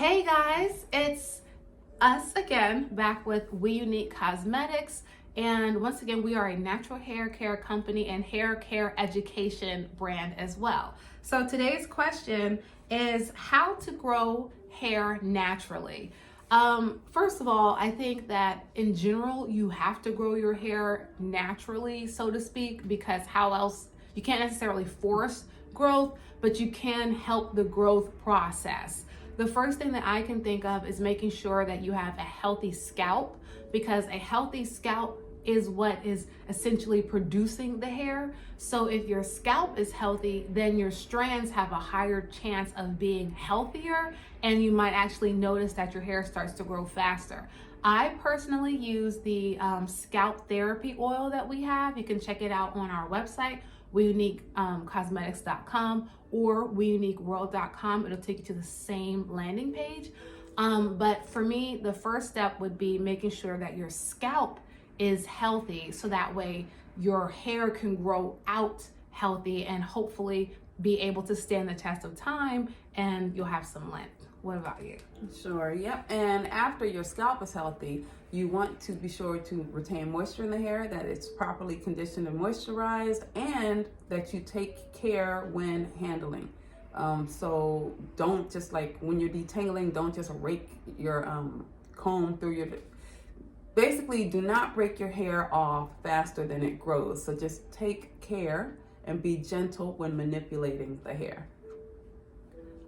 Hey guys, it's us again, back with We Unique Cosmetics. And once again, we are a natural hair care company and hair care education brand as well. So today's question is how to grow hair naturally. First of all, I think that in general, you have to grow your hair naturally, so to speak, because how else, you can't necessarily force growth, but you can help the growth process. The first thing that I can think of is making sure that you have a healthy scalp, because a healthy scalp is what is essentially producing the hair. So if your scalp is healthy, then your strands have a higher chance of being healthier, and you might actually notice that your hair starts to grow faster. I personally use the scalp therapy oil that we have. You can check it out on our website, weuniquecosmetics.com or weuniqueworld.com. It'll take you to the same landing page. But for me, the first step would be making sure that your scalp is healthy, so that way your hair can grow out healthy and hopefully be able to stand the test of time, and you'll have some length. What about you? Sure, yep. And after your scalp is healthy, you want to be sure to retain moisture in the hair, that it's properly conditioned and moisturized, and that you take care when handling. So don't just, like when you're detangling, don't just rake your comb through your, basically do not break your hair off faster than it grows. So just take care and be gentle when manipulating the hair.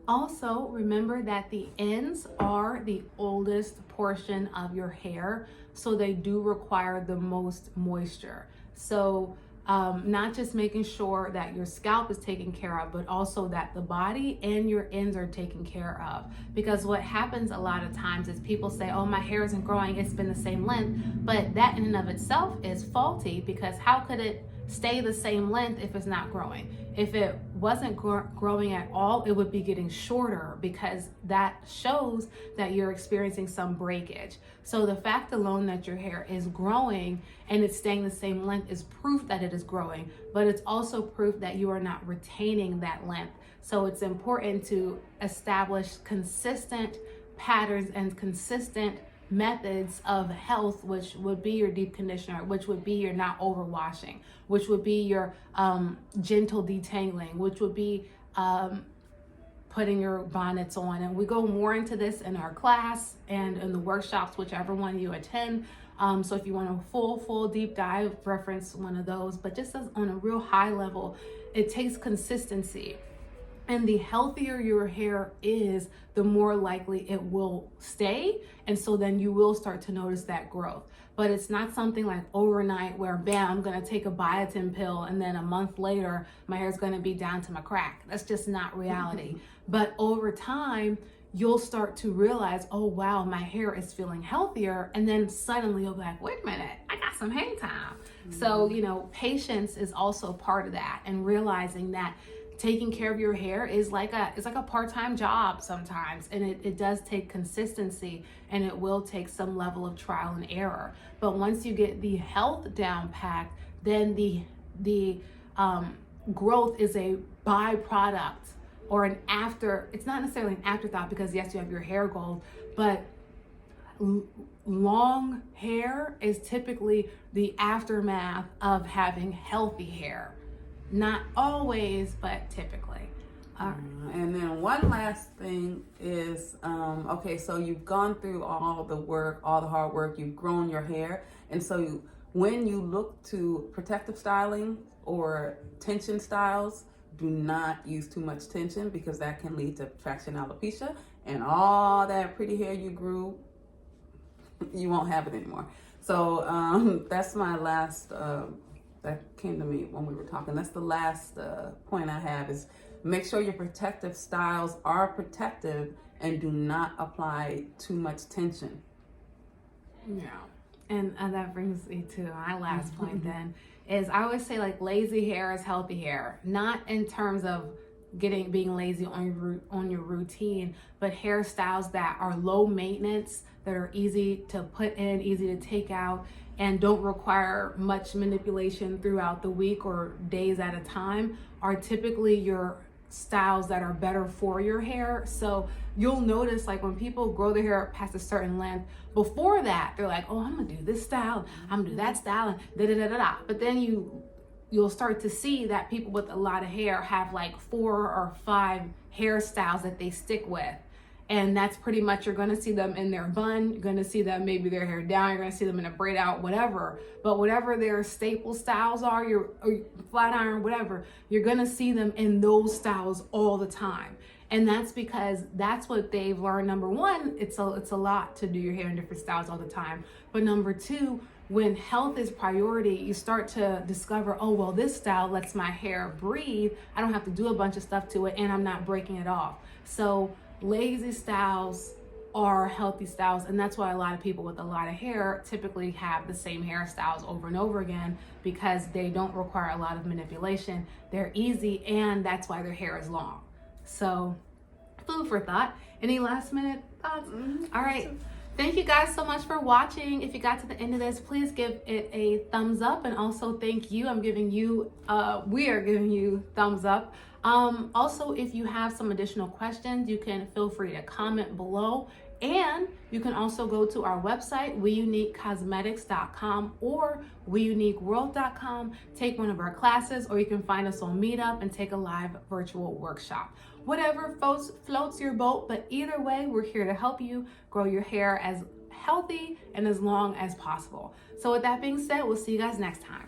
Also, remember that the ends are the oldest portion of your hair, so they do require the most moisture. So not just making sure that your scalp is taken care of, but also that the body and your ends are taken care of. Because what happens a lot of times is people say, oh, my hair isn't growing, it's been the same length. But that in and of itself is faulty, because how could it stay the same length if it's not growing? If it wasn't growing at all, it would be getting shorter, because that shows that you're experiencing some breakage. So the fact alone that your hair is growing and it's staying the same length is proof that it is growing, but it's also proof that you are not retaining that length. So it's important to establish consistent patterns and consistent methods of health, which would be your deep conditioner, which would be your not overwashing, which would be your gentle detangling, which would be putting your bonnets on. And we go more into this in our class and in the workshops, whichever one you attend. So if you want a full deep dive, reference one of those. But just as on a real high level, it takes consistency. And the healthier your hair is, the more likely it will stay. And so then you will start to notice that growth. But it's not something like overnight where, bam, I'm gonna take a biotin pill and then a month later, my hair's gonna be down to my crack. That's just not reality. But over time, you'll start to realize, oh wow, my hair is feeling healthier. And then suddenly you'll be like, wait a minute, I got some hang time. So, patience is also part of that, and realizing that taking care of your hair is like a part-time job sometimes, and it does take consistency, and it will take some level of trial and error. But once you get the health down packed, then the growth is a byproduct, or an after. It's not necessarily an afterthought, because yes, you have your hair goals, but long hair is typically the aftermath of having healthy hair. Not always, but typically. And then one last thing is, okay, so you've gone through all the work, all the hard work, you've grown your hair. And so when you look to protective styling or tension styles, do not use too much tension, because that can lead to traction alopecia, and all that pretty hair you grew, you won't have it anymore. So that's my last that came to me when we were talking. That's the last point I have, is make sure your protective styles are protective and do not apply too much tension. Yeah. And that brings me to my last point then, is I always say, like, lazy hair is healthy hair. Not in terms of being lazy on your routine, but hairstyles that are low maintenance, that are easy to put in, easy to take out, and don't require much manipulation throughout the week or days at a time, are typically your styles that are better for your hair. So you'll notice, like, when people grow their hair past a certain length, before that they're like, oh, I'm gonna do this style, I'm gonna do that style, and da da da da da. But then you'll start to see that people with a lot of hair have like 4 or 5 hairstyles that they stick with. And that's pretty much, you're gonna see them in their bun, you're gonna see them maybe their hair down, you're gonna see them in a braid out, whatever. But whatever their staple styles are, or flat iron, whatever, you're gonna see them in those styles all the time. And that's because that's what they've learned. Number one, it's a lot to do your hair in different styles all the time. But number two, when health is priority, you start to discover, oh, well, this style lets my hair breathe. I don't have to do a bunch of stuff to it, and I'm not breaking it off. So lazy styles are healthy styles, and that's why a lot of people with a lot of hair typically have the same hairstyles over and over again, because they don't require a lot of manipulation. They're easy, and that's why their hair is long. So food for thought. Any last minute thoughts? All right. Thank you guys so much for watching. If you got to the end of this, please give it a thumbs up, and also thank you. We are giving you thumbs up. Also, if you have some additional questions, you can feel free to comment below, and you can also go to our website, WeUniqueCosmetics.com or WeUniqueWorld.com, take one of our classes, or you can find us on Meetup and take a live virtual workshop. Whatever floats your boat, but either way, we're here to help you grow your hair as healthy and as long as possible. So with that being said, we'll see you guys next time.